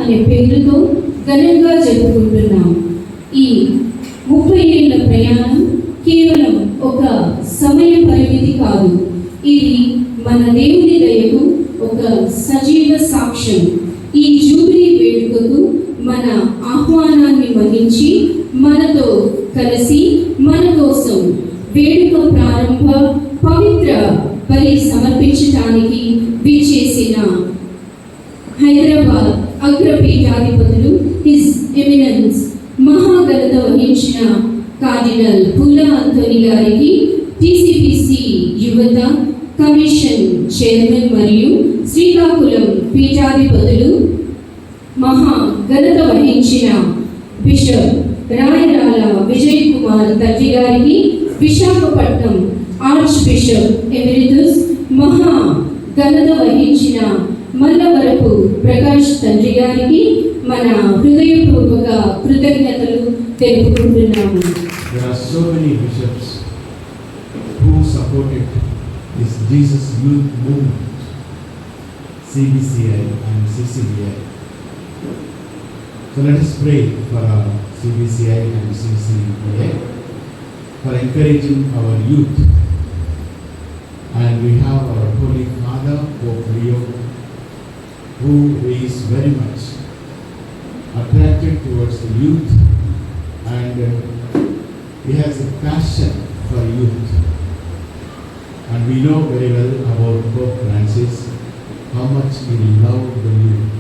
అనే పేరుతో ఘనంగా జరుపుకుంటున్నాం. ఈ 30 ఏళ్ల ప్రయాణం కేవలం ఒక సమయ పరిమితి కాదు. ఇది మన దేవుని దయకు ఒక సజీవ సాక్ష్యం. ఈ జూబిలీ వేడుకకు మన ఆహ్వానాన్ని మన్నించి మనతో కలిసి మన కోసం వేడుక ప్రారంభ పవిత్ర బలి సమర్పించడానికి విచ్చేసిన హైదరాబాద్ అగ్రపీఠాధిపతులు హిజ్ ఎమినెన్స్ మహాఘనత వహించిన కార్డినల్ పూలా అంతోని గారికి, టీసీపీసీ యువత కమిషన్ చైర్మన్ మరియు శ్రీకాకుళం పీఠాధిపతులు మహాఘనత వహించిన బిషప్ రాయరాల విజయ్ కుమార్ తండ్రి గారికి, విశాఖపట్నం ఆర్చ్ బిషప్ ఎమిరిటస్ మహాఘనత వహించిన మల్లవరపు ప్రకాష్ తండ్రి గారికి మన హృదయపూర్వక కృతజ్ఞతలు తెలుపుకుంటున్నాము. There are so many bishops who supported this Jesus Youth Movement, CBCI and CCBI. So let us pray for our CBCI and CCBI for encouraging our youth. And we have our Holy Father, Pope Leo, who is very much attracted towards the youth, and he has a passion for youth. And we know very well about Pope Francis, how much he loved the youth.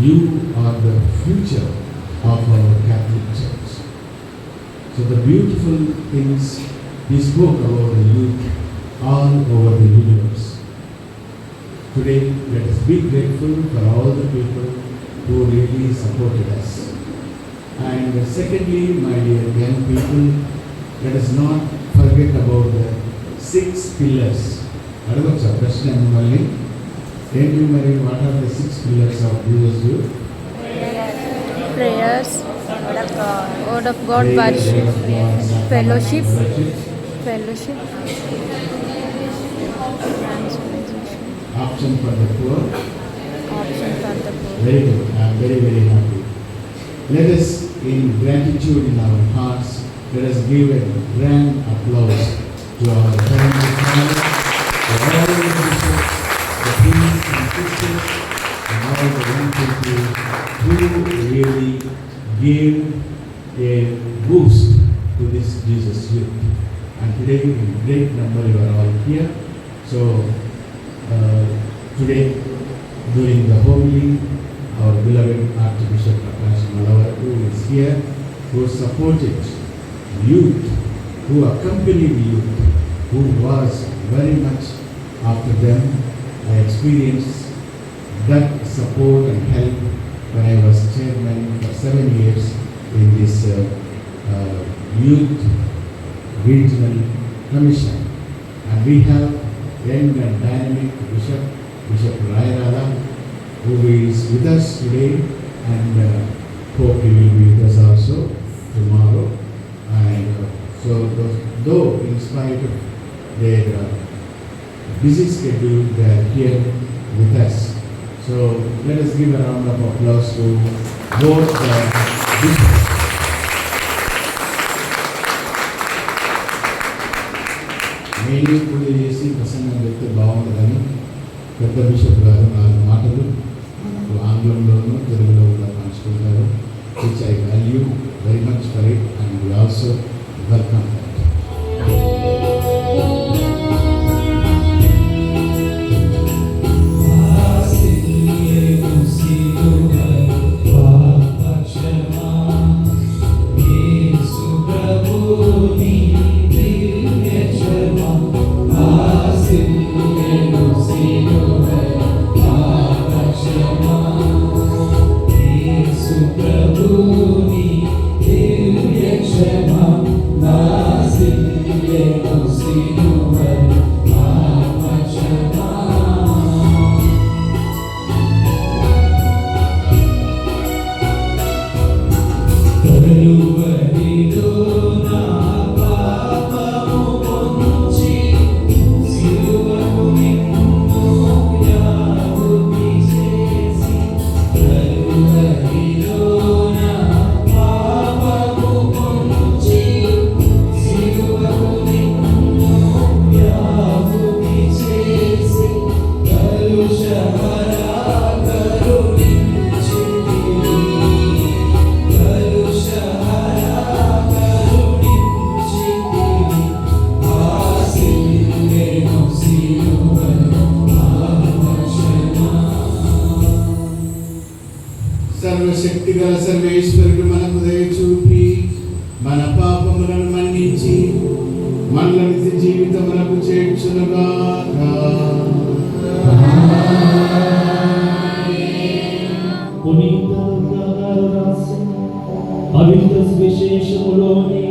You are the future of our Catholic Church. So the beautiful things he spoke about the youth all over the universe. Today, let us be grateful for all the people who really supported us. And secondly, my dear young people, let us not forget about the 6 pillars. అడగొచ్చా ప్రశ్న మిమ్మల్ని? ఏంటి మరి? What are the 6 pillars of Jesus Youth? Prayers, word of God, worship, fellowship, Option for the poor. Very good. I am very, very happy. Let us, in gratitude in our hearts, let us give a grand applause to our Heavenly Father, to all the bishops, the priests and sisters, and all the young people who really gave a boost to this Jesus Youth. And today, in great number, you are all here. So, today, during the homily, our beloved Archbishop Prakash Malavaru is here, who supported youth, who accompanied youth, who was very much after them. I experienced that support and help when I was chairman for 7 years in this youth regional commission. And we have young and dynamic Bishop Rairala, who is with us today, and hope he will be with us also tomorrow. And so though in spite of their busy schedule, they are here with us. So let us give a round of applause to both the bishops. Main పూజ చేసి ప్రసంగం చెప్తే బాగుంటుందని పెద్ద bishop గారు 4 మాటలు మనకు ఆంగ్లంలోనూ తెలుగులో కూడా పంచుకుంటారు. Which I value very much for it and we also welcome that. Prabhu ni, Div Yakshama, గల సర్వేశ్వరుడు మనకు దయ చూపి మన పాపములను మన్నించి మనల నిత్య జీవితములకు చేర్చునుగాక. పునీత లూకాగారు రాసిన పవిత్ర సువిశేషములోని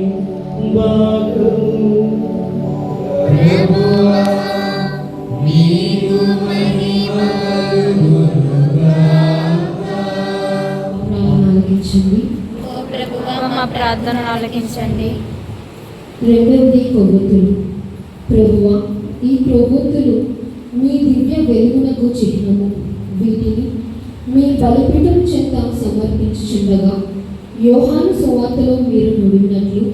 భాగము. ఆలకించండి. మా ప్రార్థనను ఆలకించండి. రెండవది కొవ్వొత్తులు. ప్రభువా, ఈ కొవ్వొత్తులు మీ దివ్య వెలుగునకు చిహ్నము. వీటిని మీ బలిపీఠం చెంత సమర్పించుచుండగా యోహాను సువార్తలో మీరు నుడినట్లు,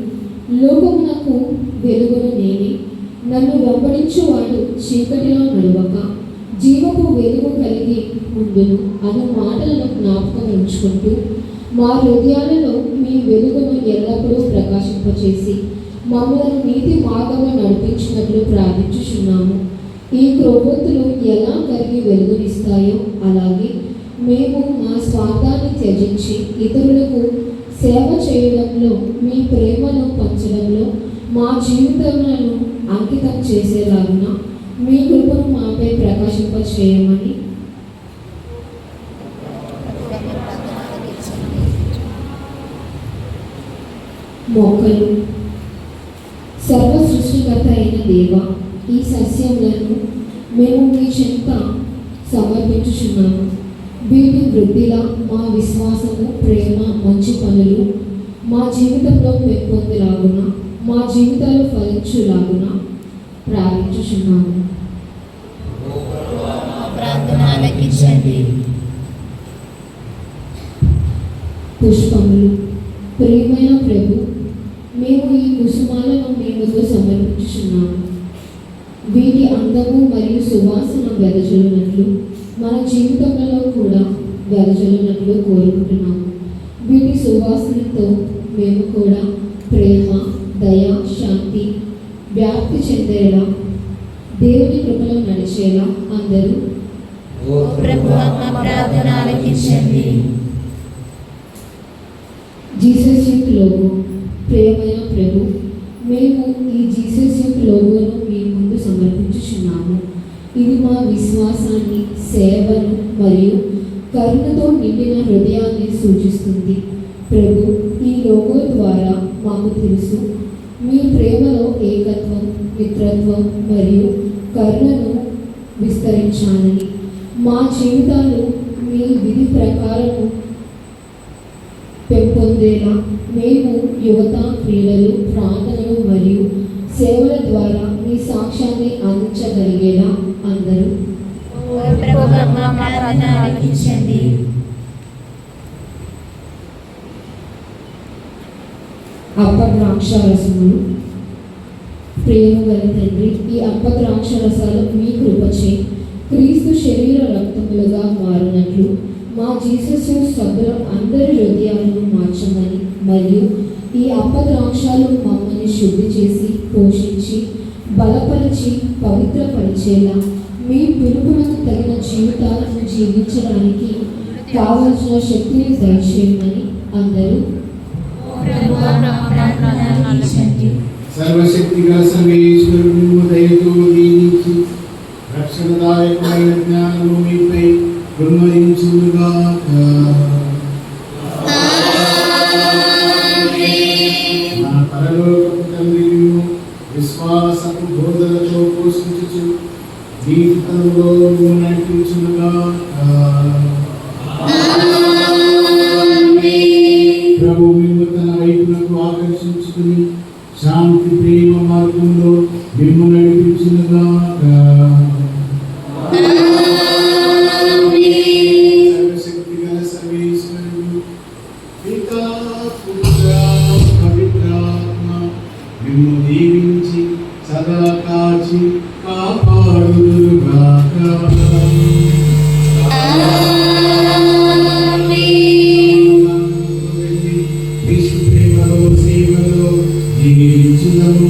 లోకమునకు వెలుగును నేనే, నన్ను వెంబడించువాడు చీకటిలో నడవక జీవపు వెలుగు కలిగి ఉండును అను మాటలను జ్ఞాపకం ఉంచుకుంటూ మా హృదయాలలో మీ వెలుగును ఎల్లప్పుడూ ప్రకాశింపచేసి మమ్మల్ని నీతి మార్గంలో నడిపించినట్లు ప్రార్థించుచున్నాము. ఈ క్రొవ్వొత్తులు ఎలా కరిగి వెలుగునిస్తాయో అలాగే మేము మా స్వార్థాన్ని త్యజించి ఇతరులకు సేవ చేయడంలో, మీ ప్రేమను పంచడంలో మా జీవితాలను అంకితం చేసేలాగున మీ కృపను మాపై ప్రకాశింపచేయమని మొక్కలు. సర్వ సృష్టికర్త అయిన దేవ, ఈ సస్యములను మేము మీ చెంత సమర్పించుచున్నాము. వీటి వృద్ధిలా మా విశ్వాసము, ప్రేమ, మంచి పనులు మా జీవితంలో పెంపొందేలాగున, మా జీవితాలు ఫలించులాగున ప్రార్థించుచున్నాము. ప్రార్థన ఆలకించండి. పుష్పములు. ప్రియమైన ప్రభు, మేము ఈ కుసుమాలను మీ ముందు సమర్పించుచున్నాము. వీటి అందము మరియు సువాసన వెదజల్లునట్లు మన జీవితంలో కూడా వెదజల్లునట్లు కోరుకుంటున్నాము. వీటి సువాసనతో మేము కూడా ప్రేమ, దయ, శాంతి వ్యాప్తి చెందేలా, దేవుని కృపలో నడిచేలా అందరూ ప్రభువా, మా ప్రార్థన ఆలకించండి. Jesus youth logo. ప్రియమైన ప్రభు, మేము ఈ జీసస్ యూత్ లోగోను మీ ముందు సమర్పించుచున్నాము. ఇది మా విశ్వాసాన్ని, సేవను మరియు కరుణతో నిండిన హృదయాన్ని సూచిస్తుంది. ప్రభు, ఈ లోగో ద్వారా మాకు తెలుసు మీ ప్రేమలో ఏకత్వం, మిత్రత్వం మరియు కరుణను విస్తరించాలని. మా జీవితాలు మీ విధి ప్రకారము పెంపొందేలా మేము యువత, క్రీడలు, ప్రార్థనలు మరియు సేవల ద్వారా మీ సాక్ష్యాన్ని అందించగలిగేలా అందరూ ప్రార్థన ఆలకించండి. అప్పద్రాక్షరసములు. ప్రేమ గల తండ్రి, ఈ అప్పద్రాక్షరసాలు మీ కృపచే క్రీస్తు శరీర రక్తములుగా మారినట్లు మా జీసస్ సభ్యుల అందరి హృదయాలను మార్చమని మరియు ఈ అప్పద్రాక్షాలు మమ్మల్ని శుద్ధి చేసి, పోషించి, బలపరిచి, పవిత్రపరిచేలా మీ పిలుపునకు తగిన జీవితాలను జీవించడానికి కావలసిన శక్తిని దయచేయమని అందరూ సర్వశక్తి గల సర్వేశ్వరుడు దయతో దీనికి రక్షణదాయకమైన జ్ఞానము మీపై కుమ్మరించుగాక. నా పరలోకపు తండ్రియు విశ్వాసపు బోధలతో పోషించుచు జీవితంలో నడిపించుగాక. ప్రభు మిమ్ము తన వైపునకు ఆకర్షించుకుని శాంతి, ప్రేమ మార్గంలో మిమ్ము నడిపించుగాక. సర్వశక్తి గల సర్వేశ్వరుడు పితా, పుత్ర, పవిత్రాత్మ మిమ్ము దీవించి సదా కాచి కాపాడుదురుగాక. సేవలో జీవించుదము.